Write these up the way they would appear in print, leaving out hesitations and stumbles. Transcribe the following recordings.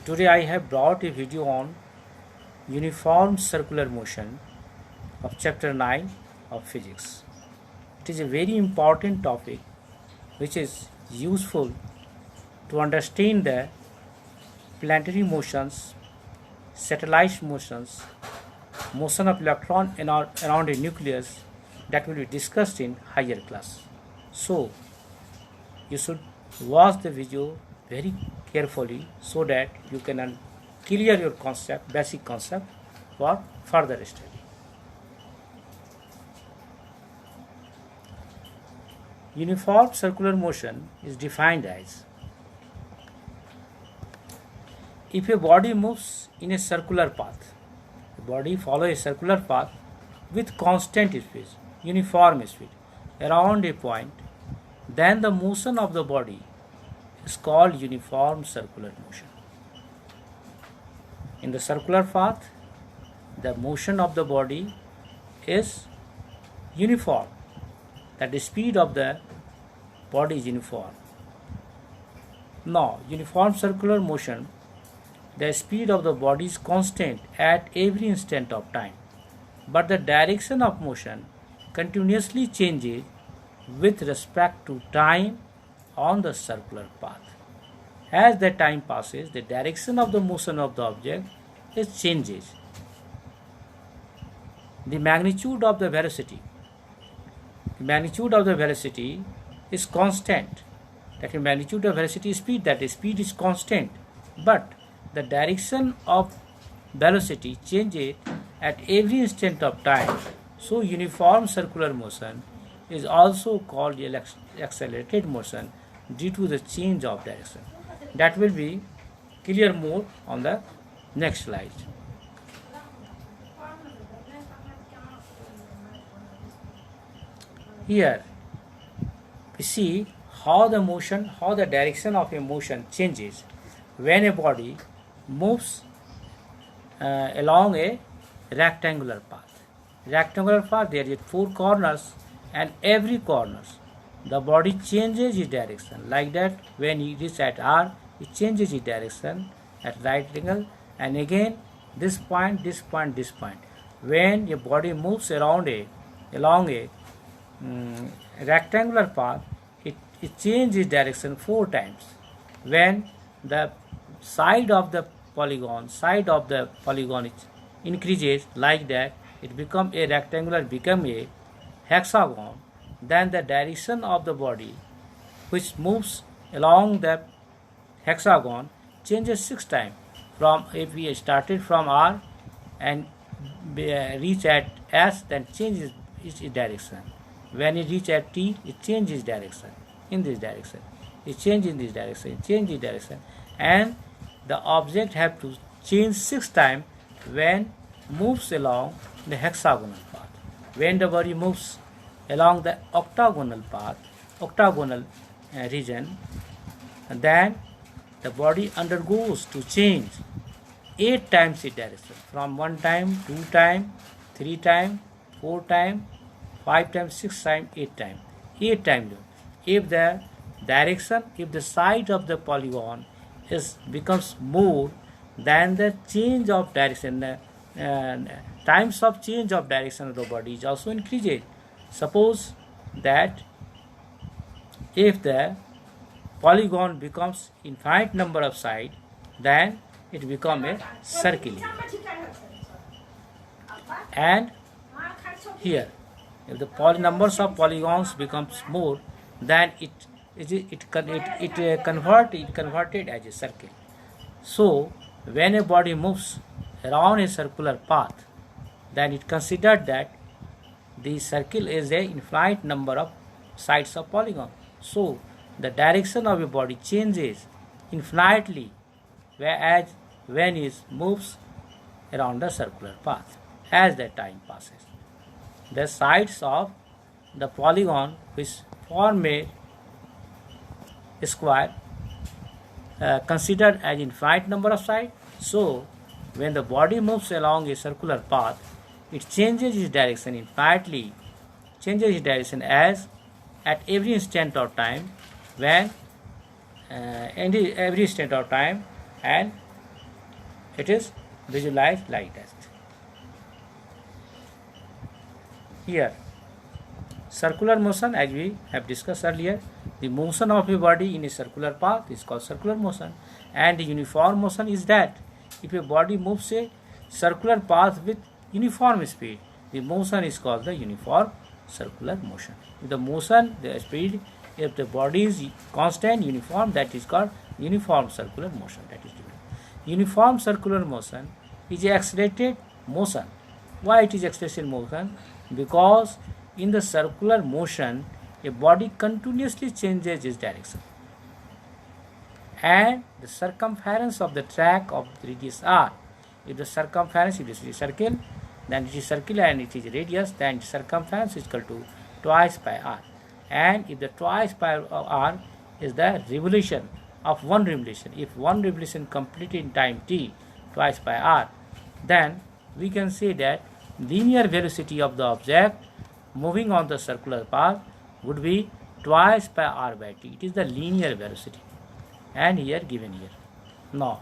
Today I have brought a video on uniform circular motion of chapter 9 of physics. It is a very important topic which is useful to understand the planetary motions, satellite motions, motion of electron around a nucleus that will be discussed in higher class. So you should watch the video very carefully so that you can clear your concept, basic concept for further study. Uniform circular motion is defined as if a body moves in a circular path, a body follows a circular path with constant speed, uniform speed around a point, then the motion of the body is called uniform circular motion. In the circular path, the motion of the body is uniform, that the speed of the body is uniform. Now, uniform circular motion, the speed of the body is constant at every instant of time, but the direction of motion continuously changes with respect to time on the circular path. As the time passes, the direction of the motion of the object changes. The magnitude of the velocity is constant. That is magnitude of velocity speed, that is speed is constant, but the direction of velocity changes at every instant of time. So uniform circular motion is also called accelerated motion due to the change of direction. That will be clear more on the next slide. Here we see how the direction of a motion changes when a body moves along a rectangular path. Rectangular path, there is 4 corners, and every corners the body changes its direction. Like that, when it is at R, it changes its direction at right angle, and again this point, this point, this point. When a body moves along a rectangular path, it changes direction 4 times. When the side of the polygon increases, like that, it become a rectangular, become a hexagon, then the direction of the body which moves along the hexagon changes 6 times. From if we started from R and reach at S, then changes its direction. When it reach at T, it changes direction in this direction. It changes in this direction, changes direction, and the object have to change 6 times when moves along the hexagonal path. When the body moves along the octagonal path, region, then the body undergoes to change 8 times its direction, from 1 time, 2 time, 3 time, 4 time, 5 times, 6 times, 8 times. 8 times. If the side of the polygon becomes more, then the change of direction, times of change of direction of the body is also increases. Suppose that if the polygon becomes infinite number of sides, then it becomes a circle. And here, if the numbers of polygons becomes more, then it converted as a circle. So when a body moves around a circular path, then it considered that the circle is a infinite number of sides of polygon. So the direction of a body changes infinitely, whereas when it moves around the circular path. As the time passes, the sides of the polygon which form a square considered as infinite number of sides. So when the body moves along a circular path, it changes its direction infinitely, changes its direction as at every instant of time, when every instant of time, and It is visualized like that. Here, circular motion, as we have discussed earlier, the motion of a body in a circular path is called circular motion, and the uniform motion is that if a body moves a circular path with uniform speed, the motion is called the uniform circular motion. If the motion, the speed, if the body is constant, uniform, that is called uniform circular motion. That is different. Uniform circular motion is a accelerated motion. Why it is accelerated motion? Because in the circular motion, a body continuously changes its direction, and the circumference of the track of the radius r. If the circumference, if it is a circle, then it is circle and it is radius, then circumference is equal to twice pi r. And if the twice pi r is the revolution of one revolution, if one revolution completed in time t, twice pi r, then we can say that linear velocity of the object moving on the circular path would be twice pi r by t. It is the linear velocity, and here given here. Now,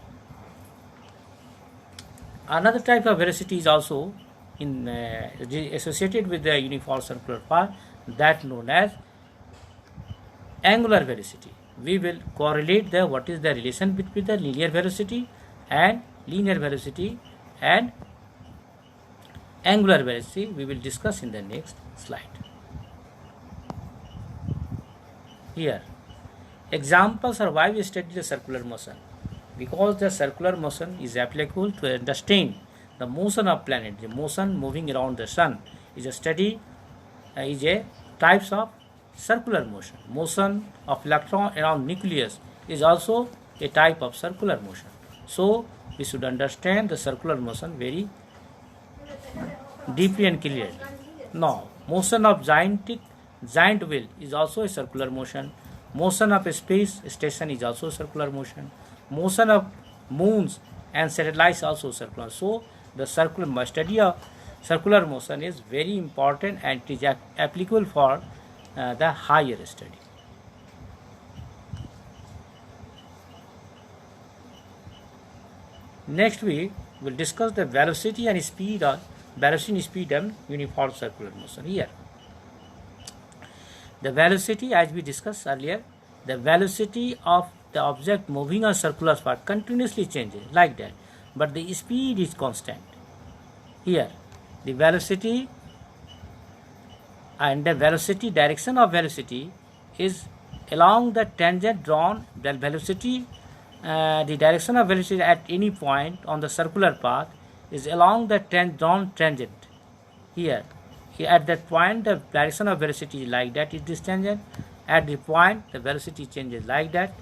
another type of velocity is also associated with the uniform circular path, that known as angular velocity. We will correlate what is the relation between the linear velocity and angular velocity. We will discuss in the next slide. Here, examples are why we study the circular motion. Because the circular motion is applicable to understand the motion of planet. The motion moving around the sun is a types of circular motion. Motion of electron around nucleus is also a type of circular motion. So we should understand the circular motion very deeply and clearly. Now, motion of giant wheel is also a circular motion. Motion of a space station is also circular motion. Motion of moons and satellites also circular. So the study of circular motion is very important, and it is applicable for the higher study. Next we will discuss the velocity and speed and uniform circular motion. Here, the velocity, as we discussed earlier, the velocity of the object moving on circular path continuously changes like that, but the speed is constant. Here, the velocity and the velocity, direction of velocity is along the tangent drawn. The velocity, the direction of velocity at any point on the circular path is along the drawn tangent. Here at that point, the direction of velocity is like that, is this tangent. At the point, the velocity changes like that,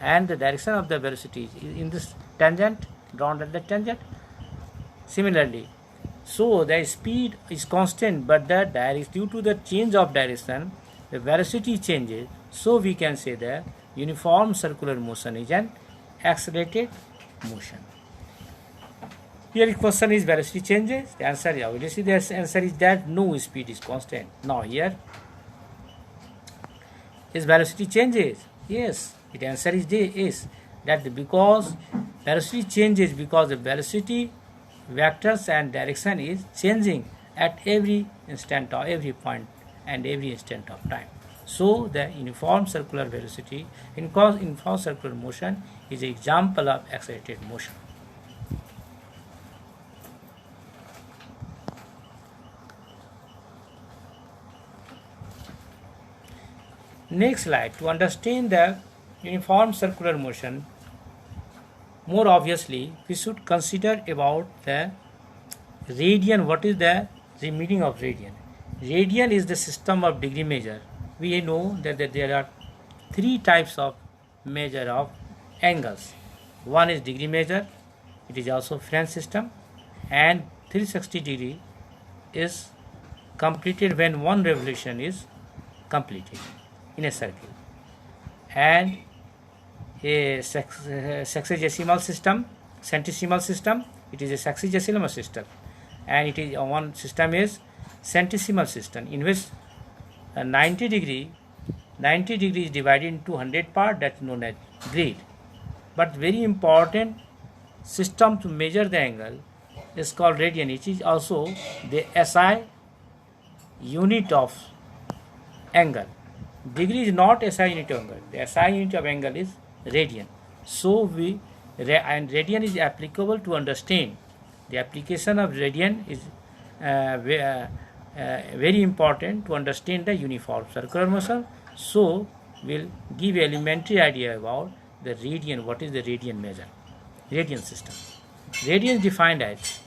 and the direction of the velocity is in this tangent, drawn at the tangent. Similarly, so the speed is constant, but due to the change of direction, the velocity changes. So we can say that uniform circular motion is an accelerated motion. Here the question is velocity changes. The answer is obviously the answer is that no, speed is constant. Now here, is velocity changes? Yes, the answer is that because velocity changes because the velocity vectors and direction is changing at every instant or every point and every instant of time. So the uniform circular velocity, uniform circular motion is an example of accelerated motion. Next slide, to understand the uniform circular motion more obviously, we should consider about the radian. What is the meaning of radian? Radian is the system of degree measure. We know that there are three types of measure of angles. One is degree measure, it is also French system, and 360 degree is completed when one revolution is completed in a circle, and a sexagesimal system, centesimal system, it is a sexagesimal system, and it is one system is centesimal system, in which 90 degree is divided into 100 part, that is known as grade. But very important system to measure the angle is called radian. It is also the SI unit of angle. Degree is not SI unit of angle. The SI unit of angle is radian. So and radian is applicable to understand. The application of radian is very important to understand the uniform circular motion. So we'll give elementary idea about the radian. What is the radian measure? Radian system. Radian is defined as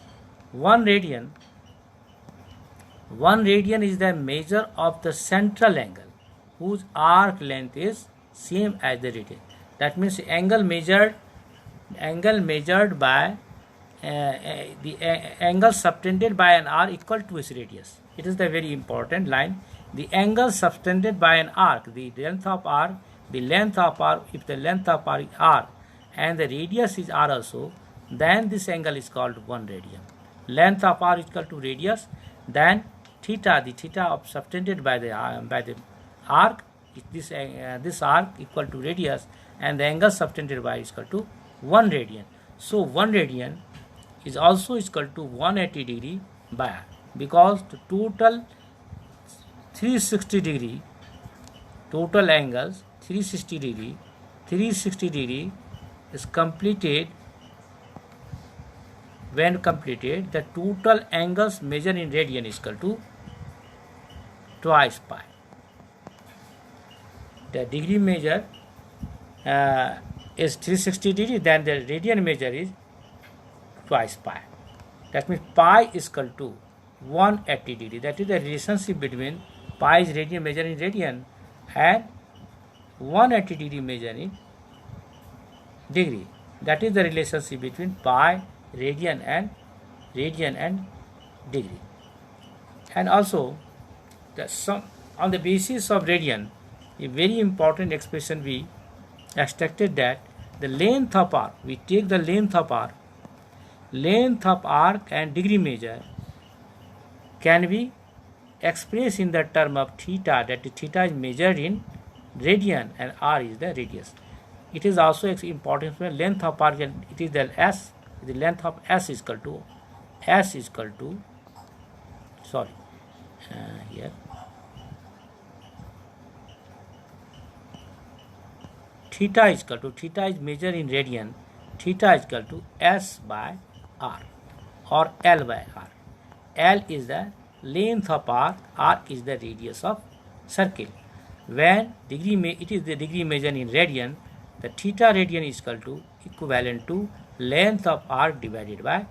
1 radian. 1 radian is the measure of the central angle whose arc length is same as the radian. That means angle measured by the angle subtended by an arc equal to its radius. It is the very important line. The angle subtended by an arc, the length of arc, if the length of arc is r and the radius is r also, then this angle is called 1 radian. Length of r is equal to radius, then theta, the theta of subtended by the arc, this arc equal to radius, and the angle subtended by is equal to 1 radian. So 1 radian is also equal to 180 degree by r, because the total 360 degree, total angles 360 degree is completed. When completed, the total angles measured in radian is equal to twice pi. The degree measure is 360 degree, then the radian measure is twice pi. That means pi is equal to 180 degree. That is the relationship between pi is radian measure in radian and 180 degree measure in degree. That is the relationship between pi, radian and degree. And also on the basis of radian, a very important expression we extracted, that the length of arc, we take the length of arc and degree measure can be expressed in the term of theta, that theta is measured in radian and r is the radius. It is also important for length of arc, and it is the s, the length of s is equal to here theta is measured in radian, theta is equal to s by r or l by r. L is the length of arc, r is the radius of circle. When it is the degree measured in radian, the theta radian is equivalent to length of arc divided by r.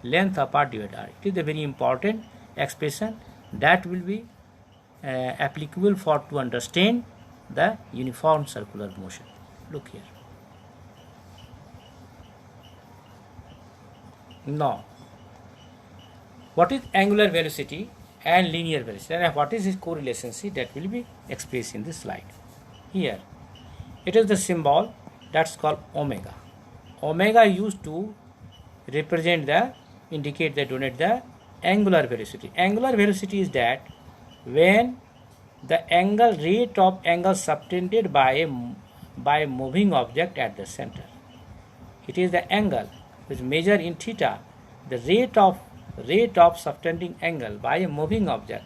It is a very important expression that will be applicable to understand the uniform circular motion. Look here. Now, what is angular velocity and linear velocity, and what is its correlationship, that will be expressed in this slide. Here, it is the symbol that's called omega. Omega used to denote the angular velocity. Angular velocity is that when the rate of angle subtended by a moving object at the center. It is the angle which measured in theta, the rate of subtending angle by a moving object,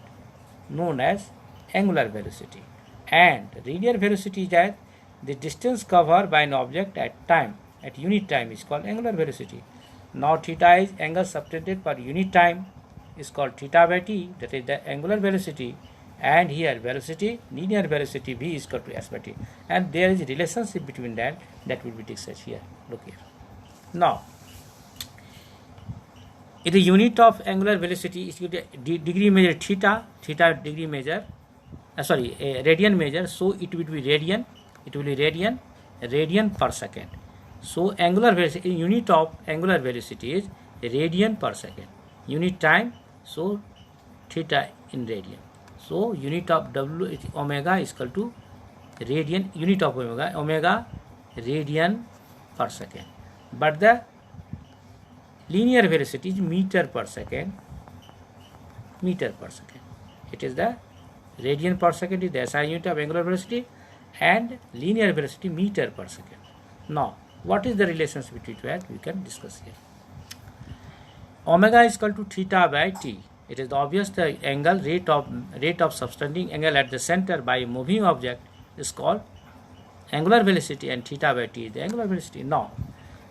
known as angular velocity. And linear velocity is that the distance covered by an object at unit time is called angular velocity. Now theta is angle subtended per unit time, is called theta by t, that is the angular velocity. And here velocity, linear velocity v is equal to s by t, and there is a relationship between that will be discussed here. Look here. Now, if the unit of angular velocity is degree measure theta degree measure, radian measure, so it will be radian per second. So angular velocity, unit of angular velocity is radian per second. Unit time, so theta in radian. So unit of omega is equal to radian, unit of omega radian per second. But the linear velocity is meter per second. It is the radian per second is the SI unit of angular velocity, and linear velocity meter per second. Now What is the relationship between that? We can discuss here. Omega is equal to theta by t. It is obvious the angle rate of subtending angle at the center by a moving object is called angular velocity, and theta by t is the angular velocity. Now,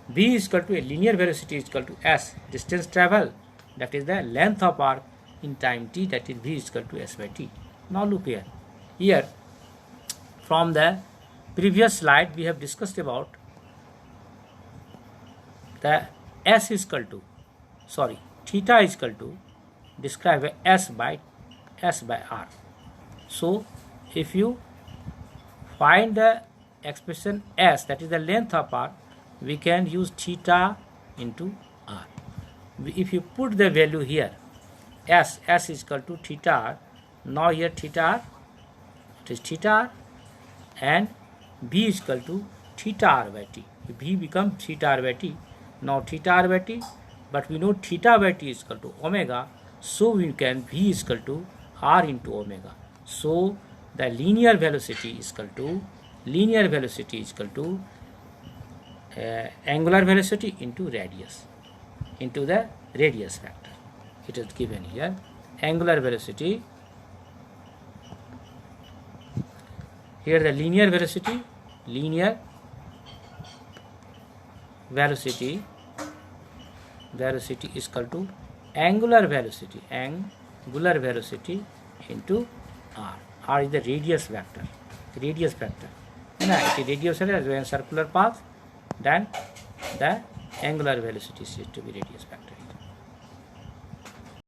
v is equal to a linear velocity is equal to s, distance travel, that is the length of arc in time t, that is v is equal to s by t. Now look here. Here, from the previous slide, we have discussed about the s is equal to, theta is equal to describe s by r. So if you find the expression s, that is the length of arc, we can use theta into r. If you put the value here, s is equal to theta r, now here theta r, it is theta r, and b is equal to theta r by t. B becomes theta r by t. Now theta r by t, but we know theta by t is equal to omega, so we can v is equal to r into omega. So the linear velocity is equal to angular velocity into radius, into the radius factor. It is given here, angular velocity, here the linear velocity is equal to angular velocity into r. R is the radius factor. And it is radius is a circular path, then the angular velocity is to be radius factor.